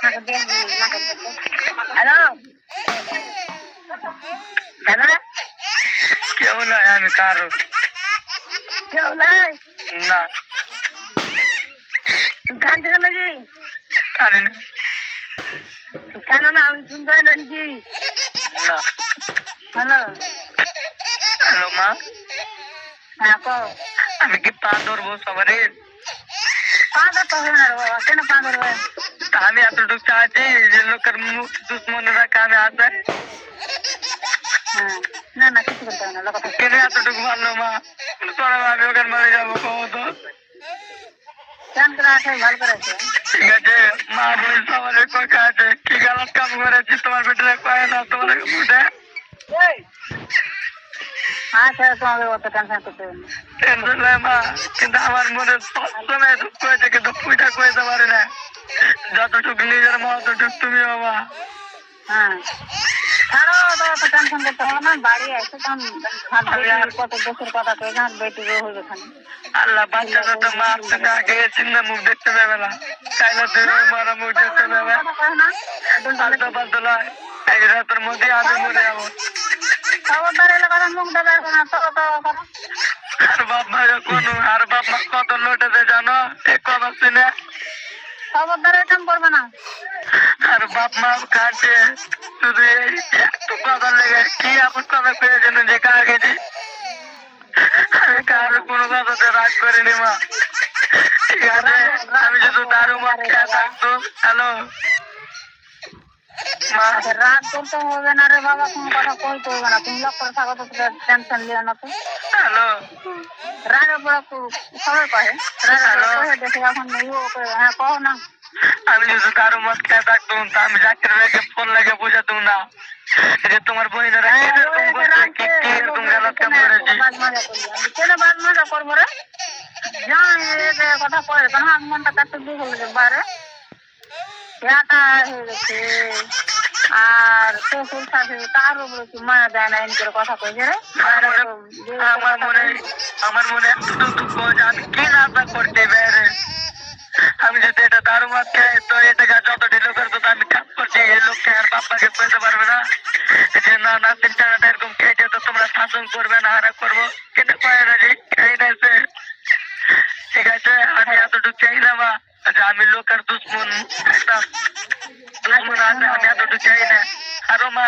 Hello দাদা, কেউ নাই, আমি কারো কেউ নাই? না কানছে নাকি? কানে না। কেন না, আমি শুনতে হয় নাকি? হ্যালো হ্যালো মা, হ্যাঁ কও। আমি কি পা ধরবো সবারে? পা ধরতে হবে না রে বাবা, কেন পা ধরবে? তা আমি এতটুকু চাচ্ছি যে লোকের মুখ দুশ্মনেরা কানে আসে। হ্যাঁ, না না কিছু করতে হবে না, লোক থাকতে কেন এতটুকু ভালো মা? তোরা আমি ওখানে মারে যাবো কবো তো? চান করে আসে, ভালো করে আছে। ঠিক আছে মা, বলি সবারে কথা আছে, কি গালাত কাম করেছি তোমার বেটারে কয় না তোমার বুঝে? আচ্ছা, তোমাকে অত টেনশন করতে হবে না। টেনশন নাই মা, কিন্তু আমার মনে সবসময় দুঃখ হয়েছে, কিন্তু পুইটা কইতে পারি না। যতটুকু নিজের মা ততটুকু তুমি বাবা। হ্যাঁ ছাড়ো, তো অত টেনশন করতে হবে না। বাড়ি আসে তখন কত দেশের কথা কয়ে যান, বেটি বউ হইবে খানি। আল্লাহ বাচ্চাটা তো মা আপনাকে আগে চিন্তা মুখ দেখতে পাবে না, চাইলে তুমি মারা মুখ দেখতে পাবে। আলতো পাল্টো নয়, এই রাতের মধ্যে আমি মরে যাবো। খবরদার এলে কথা মুখ দেবে না, তো কথা। আর বাপ মা কোন আর বাপ মা কত লোটেছে জানো এই কথা শুনে? খবরদার এরকম করবে না। আর বাপ মা কাছে শুধু এই একটু কথা লেগে কি এমন কথা পেয়েছেন যে কার গেছি? আমি কার কোনো কথাতে রাগ করিনি মা। ঠিক আছে, আমি শুধু দারু মত খেয়ে থাকতো। হ্যালো মা, আচ্ছা, রাগ করতে হবে না রে বাবা, কোনো কথা কইতে হবে না। তুমি লক্ষ্য করে থাকো, তো টেনশন লিও না তো। হ্যালো রাগের পরে সবাই কহে, রাগের পরে কহে দেখে এখন হ্যাঁ কहो না। আমি শুধু দারু মত খেয়ে থাকতাম, তা আমি জাকির ভাইকে ফোন লাগে বুঝাতাম না যে তোমার বোনেরা কিরকম করছে, কি এরকম গালাত কাম করেছি। কেন বাদ মজা করবো রে? জানি কথা কয়ে তখন মনটা কাছে দুঃখ হয়ে বারে একা হয়ে গেছে। আর শ্বশুর শাশুড়ি তার উপরে কি মায়া যায় না, এন করে কথা কয়েছে রে। আমার মনে এতটুকু দুঃখ যে আমি কি না করতে বাইরে। আমি যদি এটা দারু মাত খাই তো এটাকে যতটি লোকের তো আমি কাজ করছি, এই লোককে আর বাপ্পাকে বলতে পারবে না যে না না চিন্তাটা এরকম খেয়ে তো তোমরা শাসন করবে না, হারা করবো কিন্তু কয়ে না যে খেয়ে নেছে। ঠিক আছে, আমি এতটুকু চাই না মা যে আমি লোকের দুশ্মন, একটা দুশ্মন আছে, আমি এতটুকু চাই না। আরো মা